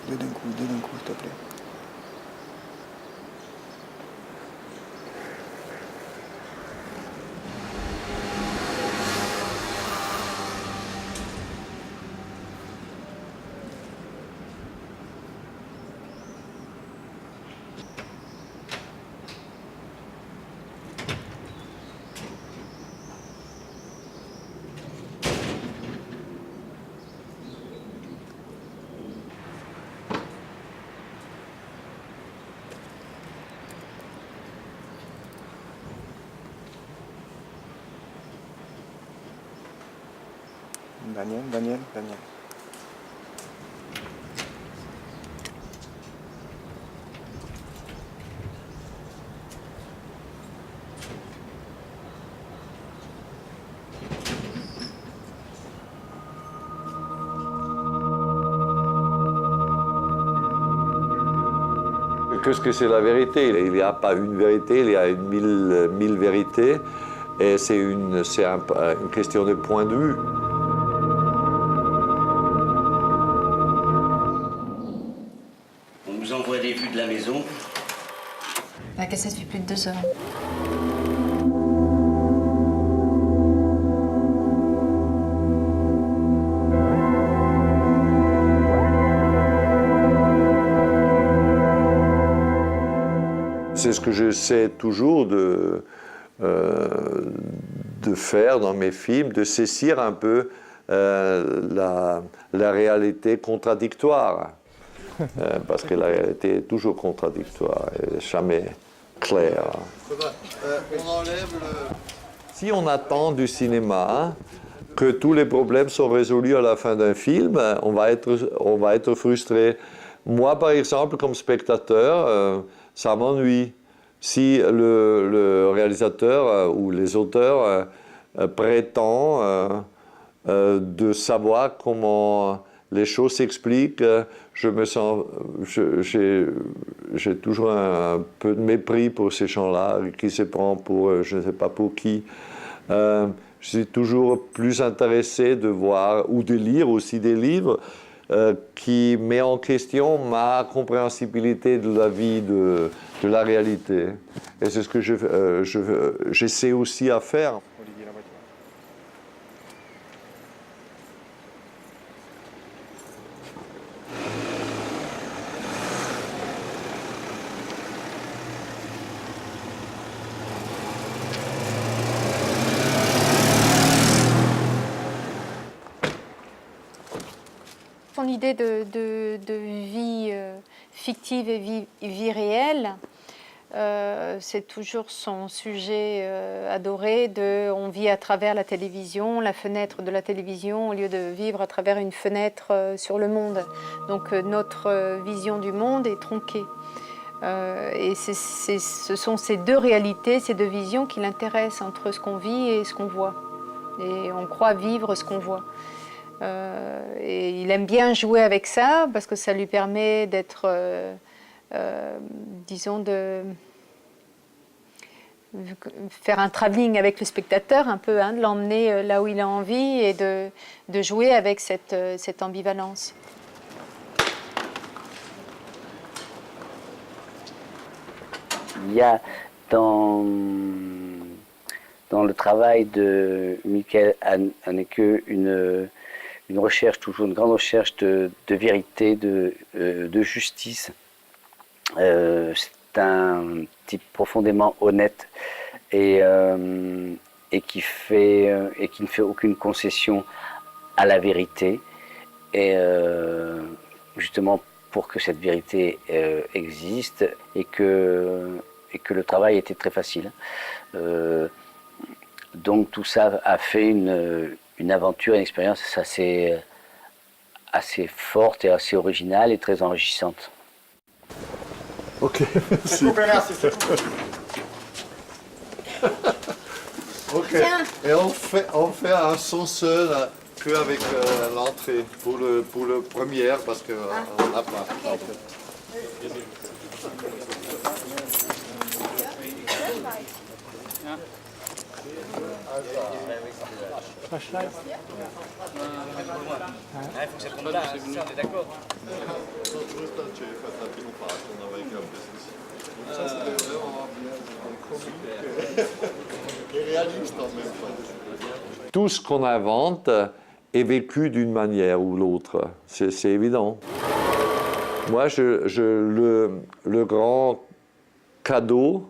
Deux d'un coup, s'il te plaît. Daniel. Qu'est-ce que c'est la vérité? Il n'y a pas une vérité, il y a mille vérités. Et c'est une question de point de vue. On nous envoie des vues de la maison. La cassette fait plus de 2 heures. C'est ce que j'essaie toujours de faire dans mes films, de saisir un peu la réalité contradictoire. Parce que la réalité est toujours contradictoire, et jamais claire. On enlève le... Si on attend du cinéma que tous les problèmes sont résolus à la fin d'un film, on va être frustré. Moi, par exemple, comme spectateur, ça m'ennuie. Si le réalisateur ou les auteurs prétendent de savoir comment les choses s'expliquent, j'ai toujours un peu de mépris pour ces gens-là, qui se prend pour je ne sais pas pour qui. Je suis toujours plus intéressé de voir ou de lire aussi des livres qui met en question ma compréhensibilité de la vie, de la réalité. Et c'est ce que j'essaie aussi à faire. Son idée de vie fictive et vie réelle, c'est toujours son sujet adoré on vit à travers la télévision, la fenêtre de la télévision, au lieu de vivre à travers une fenêtre sur le monde. Donc notre vision du monde est tronquée. Et ce sont ces deux réalités, ces deux visions qui l'intéressent entre ce qu'on vit et ce qu'on voit. Et on croit vivre ce qu'on voit. Et il aime bien jouer avec ça parce que ça lui permet d'être, disons, de faire un travelling avec le spectateur un peu, de l'emmener là où il a envie et de jouer avec cette ambivalence. Il y a dans le travail de Michael Haneke une recherche, toujours une grande recherche de vérité, de justice. C'est un type profondément honnête et qui ne fait aucune concession à la vérité. Et justement pour que cette vérité existe et que le travail était très facile. Donc tout ça a fait une aventure, une expérience assez forte et assez originale et très enrichissante. Ok, merci. Ok, et on fait un son seul qu'avec l'entrée pour le première parce qu'on n'a pas. Flashlight. Il faut que ça tombe là, c'est venu, t'es d'accord? Ça, c'était vraiment comique et réaliste en même temps. Tout ce qu'on invente est vécu d'une manière ou l'autre, c'est évident. Moi, le grand cadeau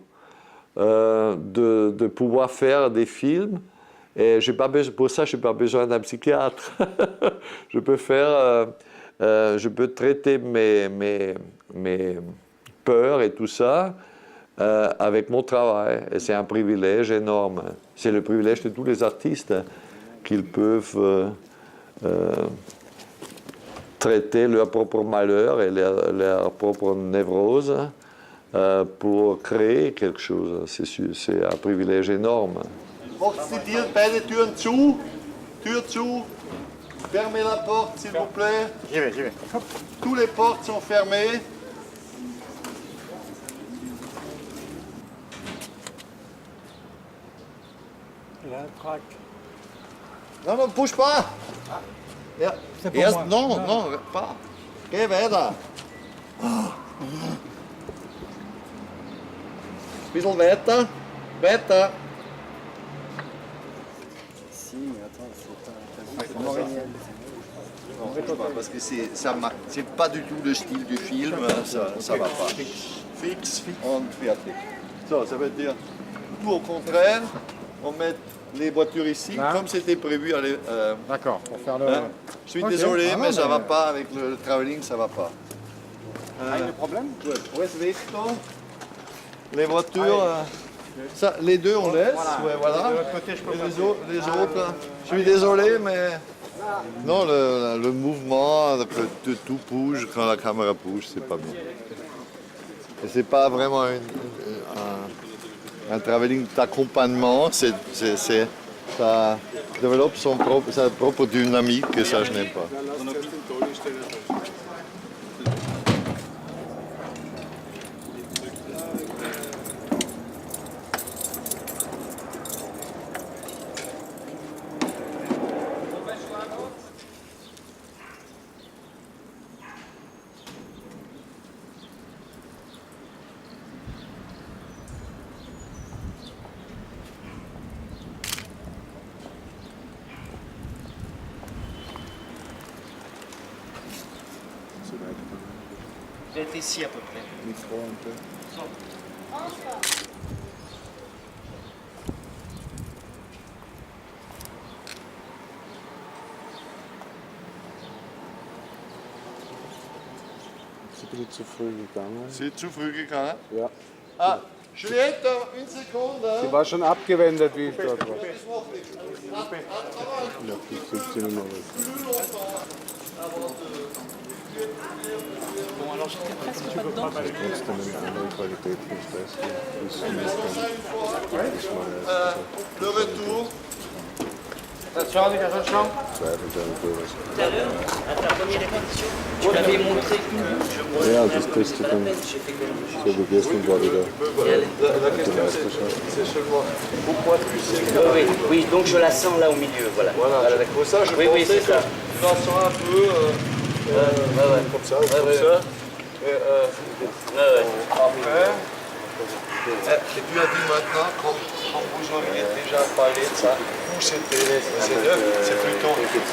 de pouvoir faire des films, et pour ça, je n'ai pas besoin d'un psychiatre. je peux traiter mes peurs et tout ça avec mon travail. Et c'est un privilège énorme. C'est le privilège de tous les artistes qu'ils peuvent traiter leur propre malheur et leur propre névrose pour créer quelque chose. C'est un privilège énorme. Macht die beide Türen zu. Tür zu. Fermez la porte, s'il vous plaît. J'y vais. Toutes les portes sont fermées. Il a un trac. Non, non, bouge pas. Ja. C'est pour Erst, moi. non, pas. Geh weiter. Bisschen weiter. Weiter. Si, mais attends, c'est pas original. Non, parce que c'est pas du tout le style du film, ça va pas. Fixe, on fertig. So, ça veut dire tout au contraire, on met les voitures ici, Là. comme c'était prévu. D'accord, pour faire le. Hein? Je suis Ok. désolé, Ah non, mais ça mais- va pas avec le travelling, ça va pas. Le problème? Où est-ce Victor? Les voitures, ça, les deux on laisse, ouais, voilà. De l'autre côté, je peux Et passer. les autres, je suis désolé, mais non, le mouvement, que tout bouge quand la caméra bouge, c'est pas bien. Et c'est pas vraiment un travelling d'accompagnement, ça développe sa propre dynamique et ça je n'aime pas. Vous êtes ici à peu près. Ist ein bisschen zu früh gegangen. C'est zu früh gegangen? Ja. Ah, Juliette, une seconde. Die war schon abgewendet, wie ich dort war. Ja, bis 17 Uhr noch was. Trotzdem eine andere Qualität vom Stress. Le retour. Attention, attention. Zweifelt irgendwo was. Tout à l'heure, à ta première répétition, tu m'avais montré que Ja, das testet dann so wie gestern war wieder die Meisterschaft. C'est seulement au point de vue c'est Oui, oui, donc je la sens là au milieu, voilà. Voilà, pour ça je Oui, oui, pensais c'est que ça. tu la sens un peu comme ça, comme ouais. ça. Et, Ouais. après, et tu as dit maintenant, quand vous auriez déjà parlé de ça, où c'était, c'est plutôt, c'est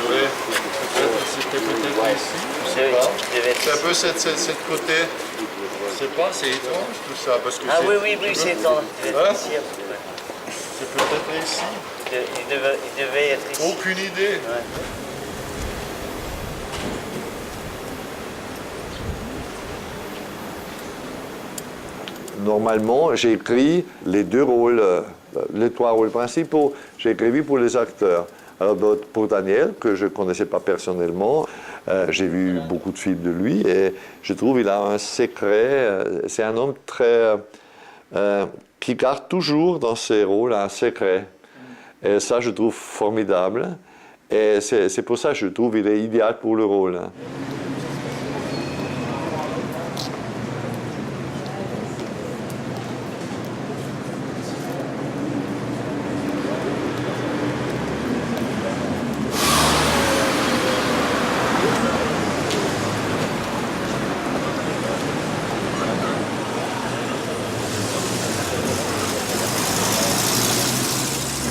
vrai, c'était peut-être ici, je sais pas. C'est un peu cette côté, je sais pas, c'est étrange tout ça, parce que Ah c'est, oui, c'est étonnant. Il devait Hein? être ici, à peu près. c'est peut-être ici, Il devait être ici. aucune idée. Normalement, j'ai écrit les deux rôles, les trois rôles principaux, j'ai écrit pour les acteurs. Alors pour Daniel, que je ne connaissais pas personnellement, j'ai vu beaucoup de films de lui et je trouve qu'il a un secret, c'est un homme très, qui garde toujours dans ses rôles un secret. Et ça, je trouve formidable. Et c'est pour ça que je trouve qu'il est idéal pour le rôle.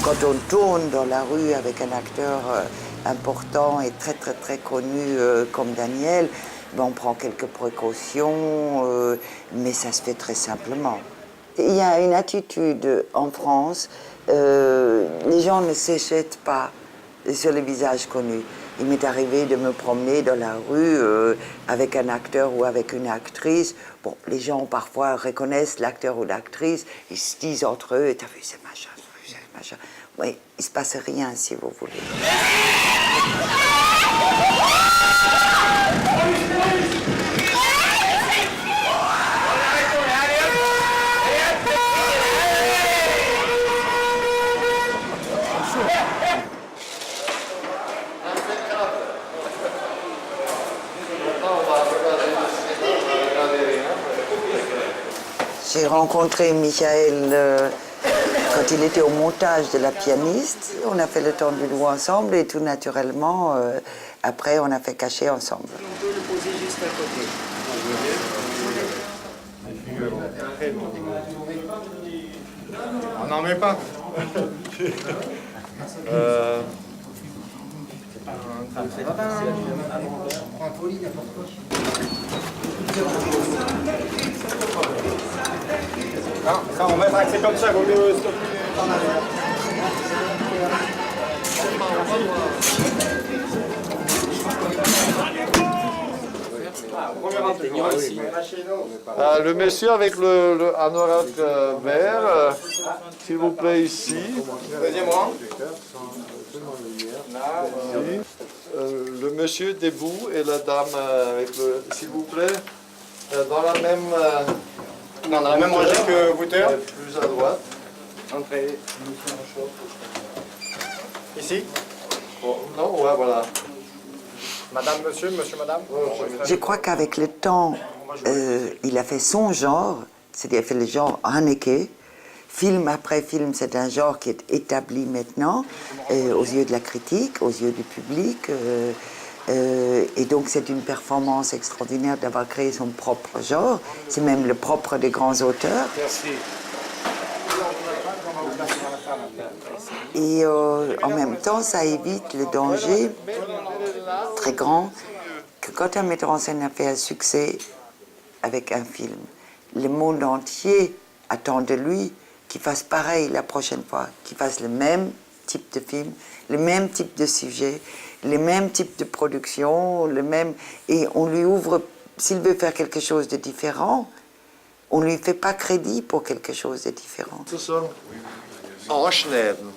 quand on tourne dans la rue avec un acteur important et très très très connu comme Daniel, ben, on prend quelques précautions, mais ça se fait très simplement. Il y a une attitude en France, les gens ne s'échètent pas sur les visages connus. Il m'est arrivé de me promener dans la rue avec un acteur ou avec une actrice. Bon, les gens parfois reconnaissent l'acteur ou l'actrice, ils se disent entre eux, t'as vu, c'est machin, c'est machin. Oui, il ne se passe rien si vous voulez. J'ai rencontré Michael quand il était au montage de La Pianiste. On a fait le temps du loup ensemble et tout naturellement, après, on a fait Cacher ensemble. On peut le poser juste à côté. On n'en met pas. Non, ça on va être axé comme ça, vaut mieux stopper en arrière. Le monsieur avec le anorak vert, s'il vous plaît, ici. Deuxième rang. Le monsieur debout et la dame avec le... S'il vous plaît, dans la même... Non, dans la même rangée que Bouter. Plus à droite. Entrez. Ici. Oh, non, ouais, voilà. Madame, monsieur, monsieur, madame. Je crois qu'avec le temps, il a fait son genre, c'est-à-dire fait le genre Haneke. Film après film, c'est un genre qui est établi maintenant aux yeux de la critique, aux yeux du public. Et donc c'est une performance extraordinaire d'avoir créé son propre genre. C'est même le propre des grands auteurs. Merci. Et en même temps, ça évite le danger très grand que quand un metteur en scène a fait un succès avec un film, le monde entier attend de lui qu'il fasse pareil la prochaine fois, qu'il fasse le même type de film, le même type de sujet, le même type de production, le même... Et on lui ouvre, s'il veut faire quelque chose de différent, on ne lui fait pas crédit pour quelque chose de différent. Anschneiden.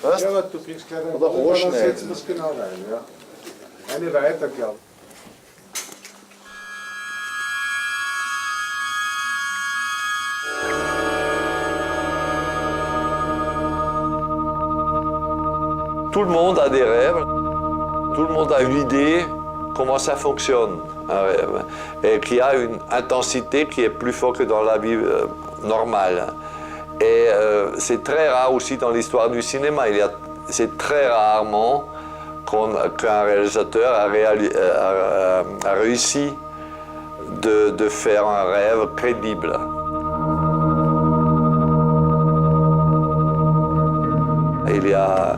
Was? Ja, wat du kriegst keine. Oder Rohrschneiden. Dann setzen wir es genau rein, ja. Eine weiter, glaube ich. Tout le monde a des rêves, tout le monde a une idée comment ça fonctionne, un rêve, et qui a une intensité qui est plus forte que dans la vie normale. Et c'est très rare aussi dans l'histoire du cinéma. C'est très rarement qu'un réalisateur a réussi de faire un rêve crédible. Il y a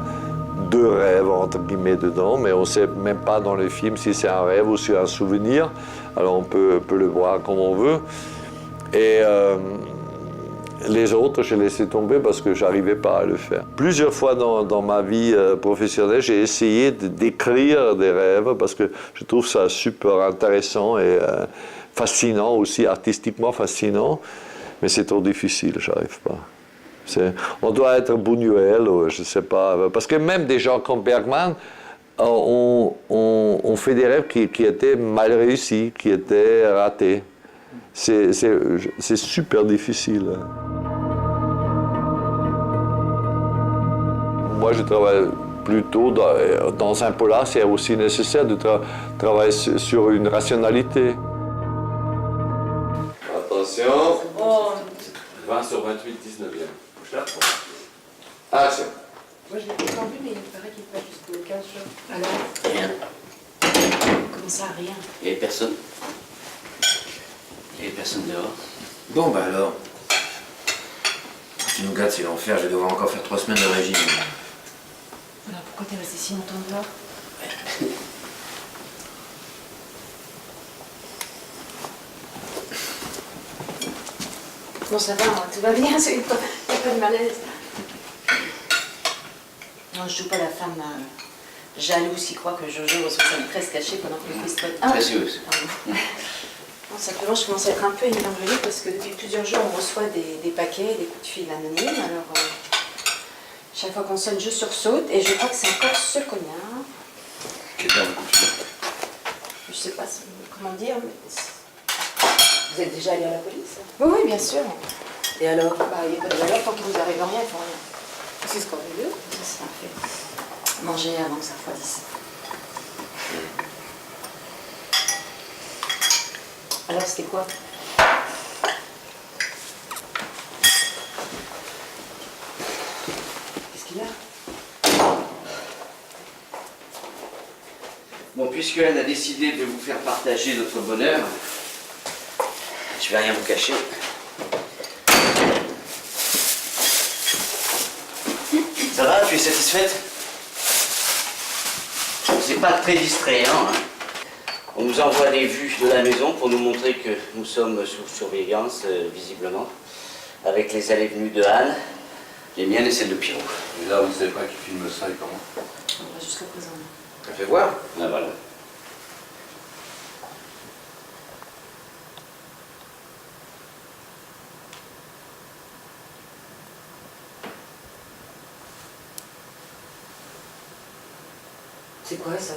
deux rêves entre guillemets dedans, mais on ne sait même pas dans le film si c'est un rêve ou si c'est un souvenir. Alors on peut le voir comme on veut. Et les autres, j'ai laissé tomber parce que je n'arrivais pas à le faire. Plusieurs fois dans ma vie professionnelle, j'ai essayé d'écrire des rêves parce que je trouve ça super intéressant et fascinant aussi, artistiquement fascinant. Mais c'est trop difficile, je n'arrive pas. On doit être Buñuel, je ne sais pas. Parce que même des gens comme Bergman ont fait des rêves qui étaient mal réussis, qui étaient ratés. C'est super difficile. Moi, je travaille plutôt dans un polar, c'est aussi nécessaire de travailler sur une rationalité. Attention. 20 sur 28, 19e. Action. Moi je l'ai pas entendu, mais il paraît qu'il va jusqu'au 15 jours. Alors Rien. comment ça, rien? Il n'y avait personne. Il n'y avait personne dehors. Bon, bah alors. Tu nous gâtes, c'est l'enfer, je vais devoir encore faire 3 semaines de régime. Alors pourquoi t'es resté si longtemps dehors? Bon, ça va, hein, tout va bien, il n'y a pas de malaise. Non, je joue pas la femme jalouse qui croit que Jojo reçoit sa maîtresse cachée pendant que le fils pote. Ah, Précieuse. non, simplement, je commence à être un peu énervée parce que depuis plusieurs jours, on reçoit des paquets, des coups de fil anonymes. Alors, chaque fois qu'on sonne, je sursaute et je crois que c'est encore ce cognard. Quel genre de coup de fil? Je sais pas comment dire, mais... Vous êtes déjà allé à la police? Oui, oui, bien sûr. Et alors? Bah, il n'y a pas de valeur tant qu'il vous arrive rien, il faut rien. C'est scandaleux. Ça, c'est un fait. Manger avant que ça refroidisse. Alors, c'était quoi? Qu'est-ce qu'il y a? Bon, puisqu'elle a décidé de vous faire partager notre bonheur, je vais rien vous cacher. Ça va, tu es satisfaite? C'est pas très distrayant, hein. On nous envoie des vues de la maison pour nous montrer que nous sommes sous surveillance, visiblement, avec les allées et venues de Anne, les miennes et celles de Pierrot. Et là, vous ne savez pas qui filme ça et comment? Jusqu'à présent. Ça fait voir? Ah, voilà. C'est quoi ça?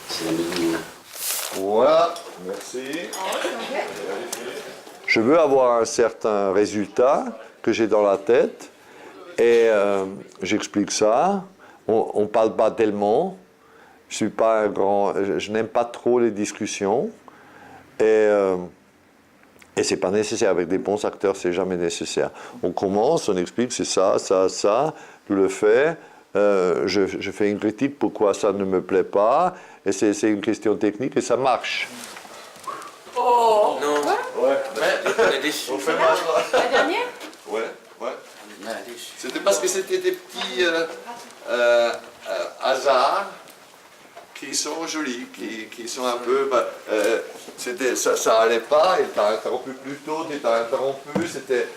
C'est la maison. Voilà, merci. Je veux avoir un certain résultat que j'ai dans la tête et j'explique ça. On ne parle pas tellement. Je suis pas un grand. Je n'aime pas trop les discussions et c'est pas nécessaire. Avec des bons acteurs, c'est jamais nécessaire. On commence, on explique, c'est ça, ça, ça. Tu le fais. Je fais une critique pourquoi ça ne me plaît pas, et c'est une question technique et ça marche. Oh non. Ouais. On est déçus. On fait mal. La dernière? Ouais, ouais. On est déçus. C'était parce que c'était des petits hasards qui sont jolis, qui sont un peu... ça allait pas, il t'a interrompu plus tôt, tu t'as interrompu, c'était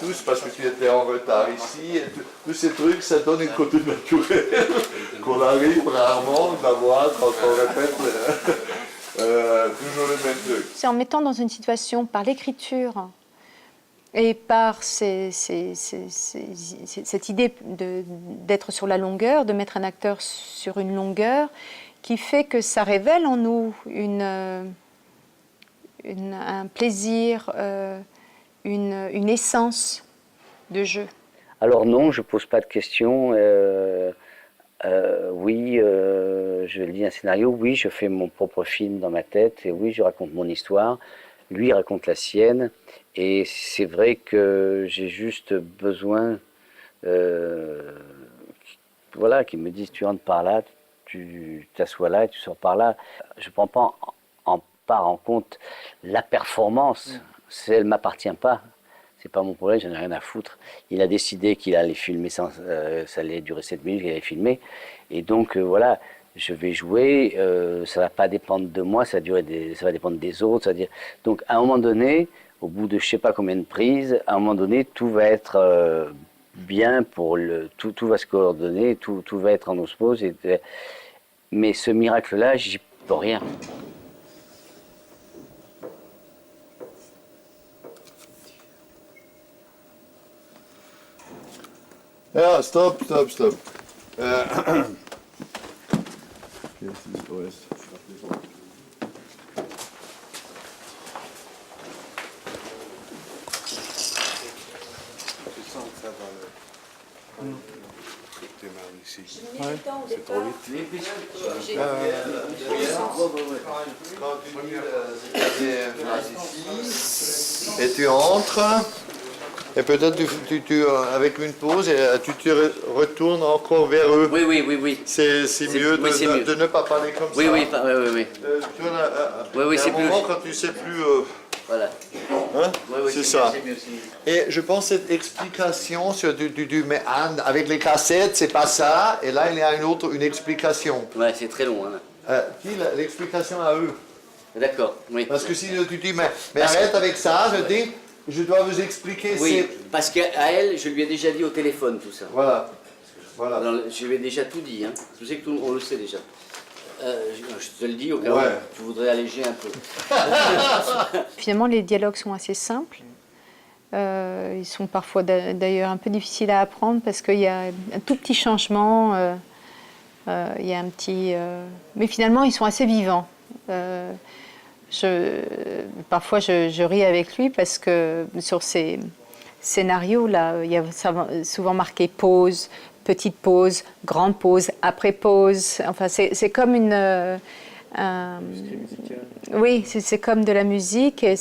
tous parce que tu étais en retard ici, et tous ces trucs, ça donne une côté naturelle qu'on arrive rarement d'avoir quand on répète toujours le même truc. C'est en mettant dans une situation par l'écriture et par cette idée d'être sur la longueur, de mettre un acteur sur une longueur, qui fait que ça révèle en nous un plaisir, une essence de jeu. Alors non, je pose pas de questions. Oui, je lis un scénario. Oui, je fais mon propre film dans ma tête. Et oui, je raconte mon histoire. Lui, il raconte la sienne. Et c'est vrai que j'ai juste besoin, voilà, qu'ils me disent tu rentres par là, tu t'assois là et tu sors par là. Je ne prends pas en compte la performance. Elle ne m'appartient pas. C'est pas mon problème, j'en ai rien à foutre. Il a décidé qu'il allait filmer, ça allait durer 7 minutes, qu'il allait filmer. Et donc voilà, je vais jouer, ça va pas dépendre de moi, ça va dépendre des autres. Donc à un moment donné, au bout de je sais pas combien de prises, à un moment donné, tout va être bien pour tout va se coordonner, tout va être en osmose. Mais ce miracle-là, j'y peux rien. Ja, stop. C'est trop vite. Quand tu dis ici, et tu entres, et peut-être tu avec une pause, et tu te retournes encore vers eux. Oui. C'est mieux de ne pas parler comme ça. Oui. Tu vois, Oui, c'est un moment quand tu sais plus... Voilà. Hein? Ouais, c'est ça. bien aussi. Et je pense que cette explication sur mais avec les cassettes, c'est pas ça. Et là, il y a une explication. Ouais, c'est très long. Hein. L'explication à eux. D'accord, oui. Parce que si tu dis, mais arrête avec ça, je dis, je dois vous expliquer. Oui, parce qu'à elle, je lui ai déjà dit au téléphone tout ça. Voilà. Je lui ai déjà tout dit. Hein. Je sais que tout le monde le sait déjà. Je te le dis au cas où tu voudrais alléger un peu. Finalement, les dialogues sont assez simples. Ils sont parfois d'ailleurs un peu difficiles à apprendre parce qu'il y a un tout petit changement. Il y a un petit... Mais finalement, ils sont assez vivants. Parfois, je ris avec lui parce que sur ces scénarios-là, il y a souvent marqué pause, petite pause, grande pause, après pause. Enfin, c'est comme une... oui, c'est comme de la musique. Et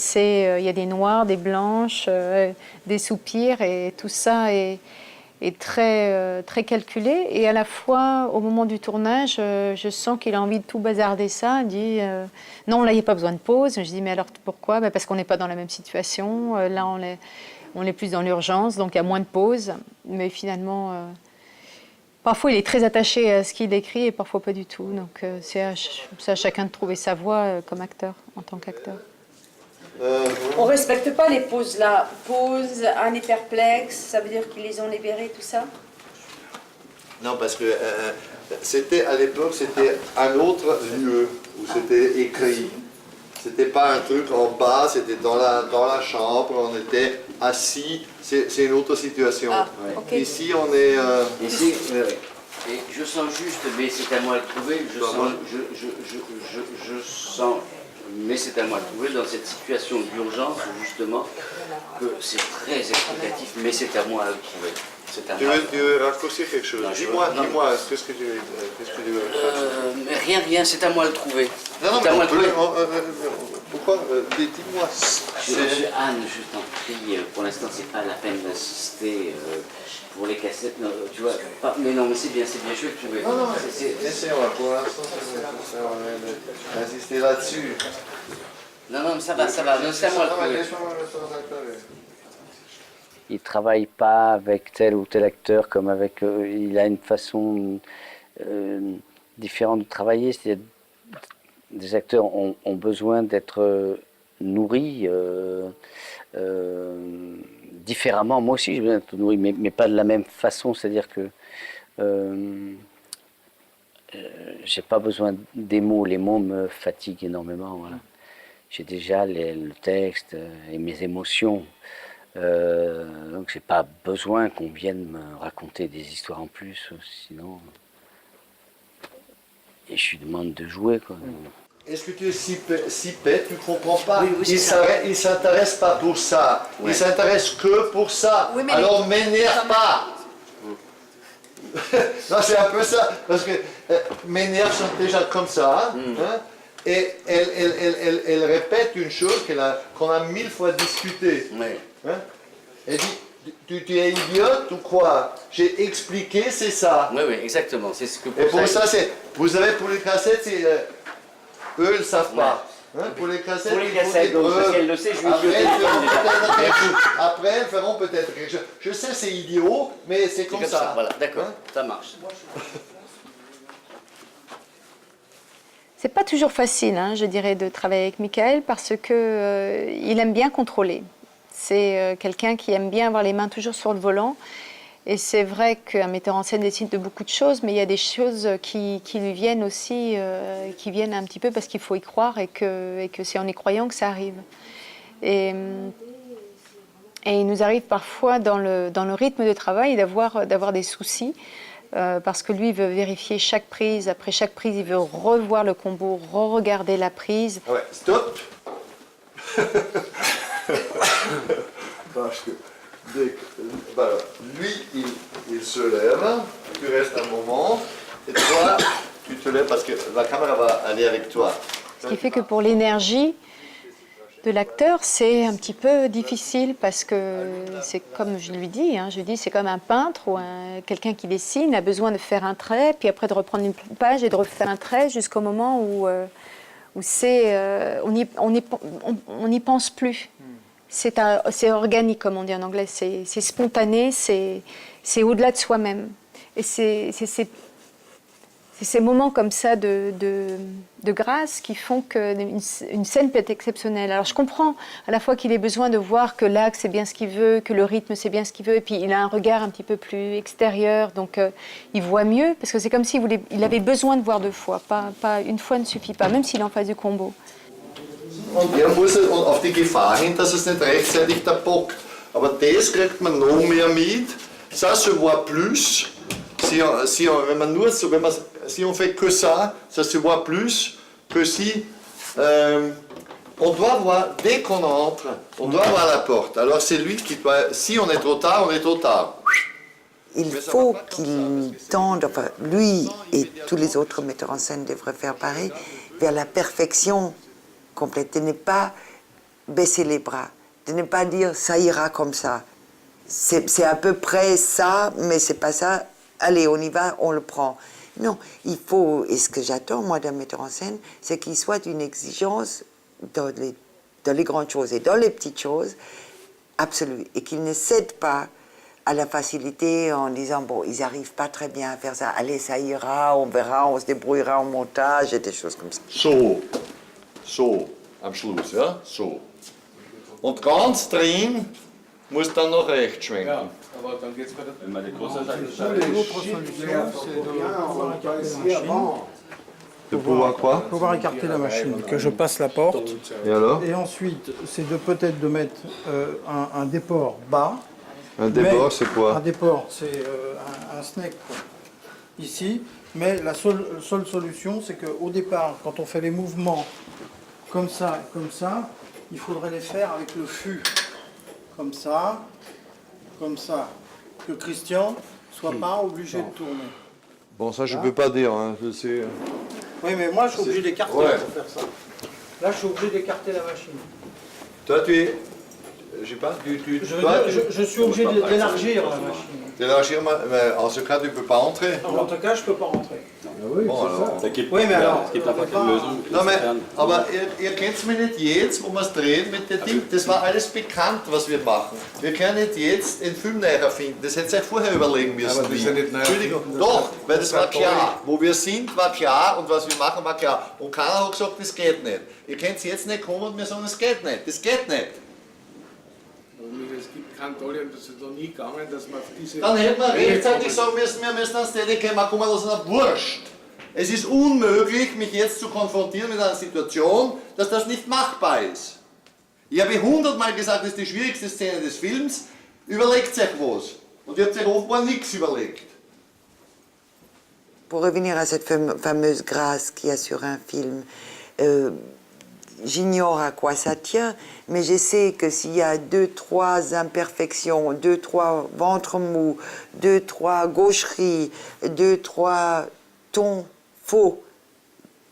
il y a des noirs, des blanches, des soupirs et tout ça est très, très calculé. Et à la fois, au moment du tournage, je sens qu'il a envie de tout bazarder ça. Il dit non, là, il n'y a pas besoin de pause. Je dis mais alors pourquoi? Parce qu'on n'est pas dans la même situation. Là, on est plus dans l'urgence, donc il y a moins de pauses. Mais finalement... Parfois, il est très attaché à ce qu'il écrit et parfois pas du tout. Donc, c'est à chacun de trouver sa voie comme acteur, en tant qu'acteur. On respecte pas les pauses là. Pause, un est perplexe, ça veut dire qu'ils les ont libérés, tout ça? Non, parce que à l'époque, c'était un autre lieu où c'était écrit. C'était pas un truc en bas, c'était dans la chambre, on était assis, c'est une autre situation. Ah, okay. Ici, on est... Ici, et je sens juste, mais c'est à moi de trouver, je sens, mais c'est à moi de trouver dans cette situation d'urgence, justement, que c'est très explicatif, mais c'est à moi de le trouver. Tu veux raccourcir quelque chose? Dis-moi, qu'est-ce que tu veux raccourcir? Rien, c'est à moi de le trouver. Non, mais pourquoi? Dis-moi. Anne, je t'en prie, pour l'instant, c'est pas la peine d'insister pour les cassettes. Non, tu vois, mais non, mais c'est bien, je vais le trouver. Non, laissez-moi, pour l'instant, on va insister là-dessus. Non, mais ça va, non, c'est à moi de le trouver. Il ne travaille pas avec tel ou tel acteur comme avec... il a une façon différente de travailler. C'est-à-dire des acteurs ont besoin d'être nourris différemment. Moi aussi, j'ai besoin d'être nourri, mais pas de la même façon. C'est-à-dire que j'ai pas besoin des mots. Les mots me fatiguent énormément. Voilà. J'ai déjà le texte et mes émotions. Donc j'ai pas besoin qu'on vienne me raconter des histoires en plus, sinon... Et je lui demande de jouer, quoi. Est-ce que tu es si bête, tu ne comprends pas? Oui, il ne s'intéresse pas pour ça, il s'intéresse que pour ça. Oui, alors m'énerve pas. Non, c'est un peu ça, parce que mes nerfs sont déjà comme ça, hein, et elle répète une chose qu'on a 1000 fois discutée. Hein? Elle dit, tu es idiote ou quoi? J'ai expliqué, c'est ça. Oui, exactement. C'est ce que et pour ça, vous savez, pour les cassettes, eux, ils ne savent pas. Hein? Pour les cassettes, donc parce qu'elle le sait, je lui dis au téléphone déjà. Après, elles feront peut-être quelque chose. Je sais, c'est idiot, mais c'est comme ça. Voilà, d'accord, ça marche. C'est pas toujours facile, hein, je dirais, de travailler avec Michael parce que il aime bien contrôler. C'est quelqu'un qui aime bien avoir les mains toujours sur le volant. Et c'est vrai qu'un metteur en scène décide de beaucoup de choses, mais il y a des choses qui lui viennent aussi, qui viennent un petit peu parce qu'il faut y croire et que c'est en y croyant que ça arrive. Et il nous arrive parfois dans le rythme de travail d'avoir des soucis parce que lui il veut vérifier chaque prise. Après chaque prise, il veut revoir le combo, re-regarder la prise. Ouais, stop. Parce que lui, il se lève, tu restes un moment, et toi, tu te lèves parce que la caméra va aller avec toi. Ce qui fait que pour l'énergie de l'acteur, c'est un petit peu difficile parce que c'est comme je lui dis, c'est comme un peintre ou quelqu'un qui dessine a besoin de faire un trait, puis après de reprendre une page et de refaire un trait jusqu'au moment où on n'y pense plus. c'est organique, comme on dit en anglais, c'est spontané, c'est au-delà de soi-même. Et c'est ces moments comme ça de grâce qui font qu'une scène peut être exceptionnelle. Alors je comprends à la fois qu'il ait besoin de voir que l'acte c'est bien ce qu'il veut, que le rythme c'est bien ce qu'il veut, et puis il a un regard un petit peu plus extérieur, donc il voit mieux, parce que c'est comme s'il il avait besoin de voir 2 fois, pas une fois ne suffit pas, même s'il est en phase du combo. Und muss auf die Gefahr hin, dass es nicht rechtzeitig da bockt. Aber das kriegt man noch mehr mit. Ça se voit plus. Si on fait que ça se voit plus que si on doit voir, dès qu'on entre, on doit voir la porte. Alors c'est lui qui doit, si on est trop tard, on est trop tard. Il faut qu'il tende, enfin lui et tous les autres metteurs en scène devraient faire pareil, vers la perfection complète, de ne pas baisser les bras, de ne pas dire ça ira comme ça. C'est à peu près ça, mais c'est pas ça. Allez, on y va, on le prend. Non, il faut, et ce que j'attends, moi, d'un metteur en scène, c'est qu'il soit d'une exigence dans les grandes choses et dans les petites choses, absolue. Et qu'il ne cède pas à la facilité en disant, bon, ils n'arrivent pas très bien à faire ça, allez, ça ira, on verra, on se débrouillera en montage et des choses comme ça. So, am Schluss, ja, so. Und ganz drin muss dann noch rechts schwenken. Ja, aber dann geht's weiter. Wenn man die große L'autre solution, c'est de pouvoir écarter la machine. De pouvoir quoi? Pouvoir écarter la machine, que je passe la porte. Et alors? Et ensuite, c'est de peut-être de mettre un déport bas. Un déport, c'est quoi? Un déport, c'est un snake, quoi. Ici. Mais la seule solution, c'est qu'au départ, quand on fait les mouvements comme ça, il faudrait les faire avec le fût. Comme ça, que Christian soit pas obligé de tourner. Bon, ça je peux pas dire, hein. C'est... Oui, mais moi je suis obligé d'écarter Ouais. pour faire ça. Là, je suis obligé d'écarter la machine. Toi, tu es... Je sais pas, Je suis obligé d'élargir la machine. D'élargir, mais en ce cas, tu peux pas entrer. En tout cas, je peux pas rentrer. Bon, alors... Oui, mais alors, Es gibt einfach keine Lösung. Na, aber ihr kennt mich nicht jetzt, wo wir es drehen mit der Ding. Das war alles bekannt, was wir machen. Wir können nicht jetzt den Film neu erfinden. Das hättet ihr euch vorher überlegen müssen. Aber das ist ja nicht neu Entschuldigung, erfinden, doch, weil das war toll. klar. Wo wir sind, war klar und was wir machen, war klar. Und keiner hat gesagt, das geht nicht. Ihr könnt es jetzt nicht kommen und mir sagen, es geht nicht. Das geht nicht. Es gibt keinen Tolle und das ist noch nie gegangen, dass man diese... Dann hätten wir rechtzeitig sagen müssen, wir müssen ans Steadicam kommen lassen, wurscht. Es ist unmöglich, mich jetzt zu konfrontieren mit einer Situation, dass das nicht machbar ist. Ich habe 100-mal gesagt, das ist die schwierigste Szene des Films, überlegt euch was. Und ihr habt euch offenbar nichts überlegt. Pour revenir à cette fameuse grâce qu'il y a sur un film, j'ignore à quoi ça tient, mais je sais que s'il y a 2-3 imperfections, 2-3 ventres mous, 2-3 gaucheries, 2-3 tons faux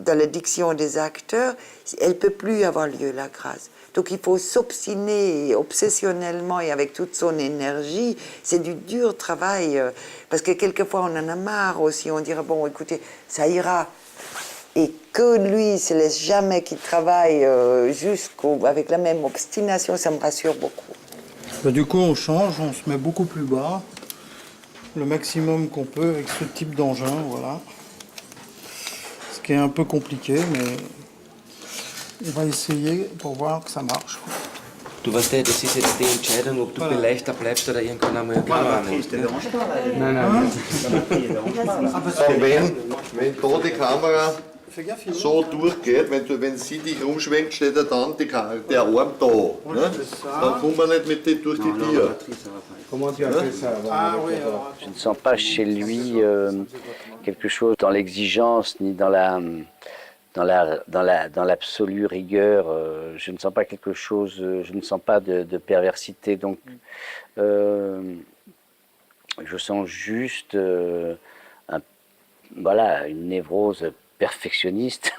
dans la diction des acteurs, elle ne peut plus avoir lieu, la grâce. Donc il faut s'obstiner obsessionnellement et avec toute son énergie. C'est du dur travail, parce que quelquefois on en a marre aussi, on dirait, bon écoutez, ça ira. Et que lui, il ne se laisse jamais, qu'il travaille avec la même obstination, ça me rassure beaucoup. Du coup, on change, on se met beaucoup plus bas, le maximum qu'on peut avec ce type d'engin, voilà. Ce qui est un peu compliqué, mais on va essayer pour voir que ça marche. Du weißt ja, das ist jetzt die Entscheidung, ob du beleichter bleibst oder irgendwann einmal Kamera nimmst. Und wenn da die Kamera so durchgeht, wenn sie dich rumschwenkt, steht ja dann der Arm da. Ne? Dann kommen wir nicht mit dir durch die Tür. Je ne sens pas chez lui quelque chose dans l'exigence ni dans l'absolue rigueur. Je ne sens pas quelque chose, je ne sens pas de perversité. Donc, je sens juste une névrose perfectionniste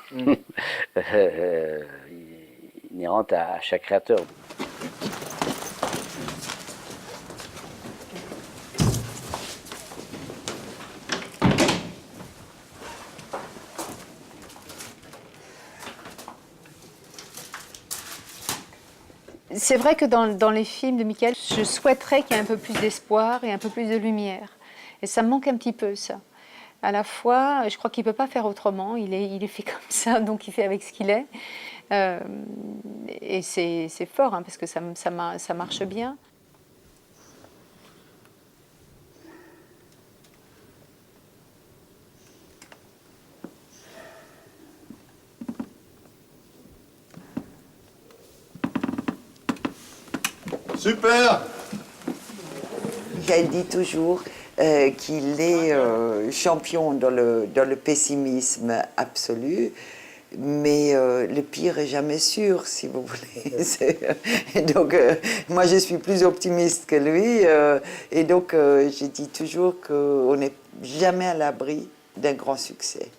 inhérente à chaque créateur. C'est vrai que dans les films de Michael, je souhaiterais qu'il y ait un peu plus d'espoir et un peu plus de lumière. Et ça me manque un petit peu, ça. À la fois, je crois qu'il ne peut pas faire autrement, il est fait comme ça, donc il fait avec ce qu'il est. Et c'est fort, hein, parce que ça marche bien. Super! Elle dit toujours qu'il est champion dans le pessimisme absolu, mais le pire est jamais sûr, si vous voulez. Donc, moi, je suis plus optimiste que lui, et donc je dis toujours qu'on n'est jamais à l'abri d'un grand succès.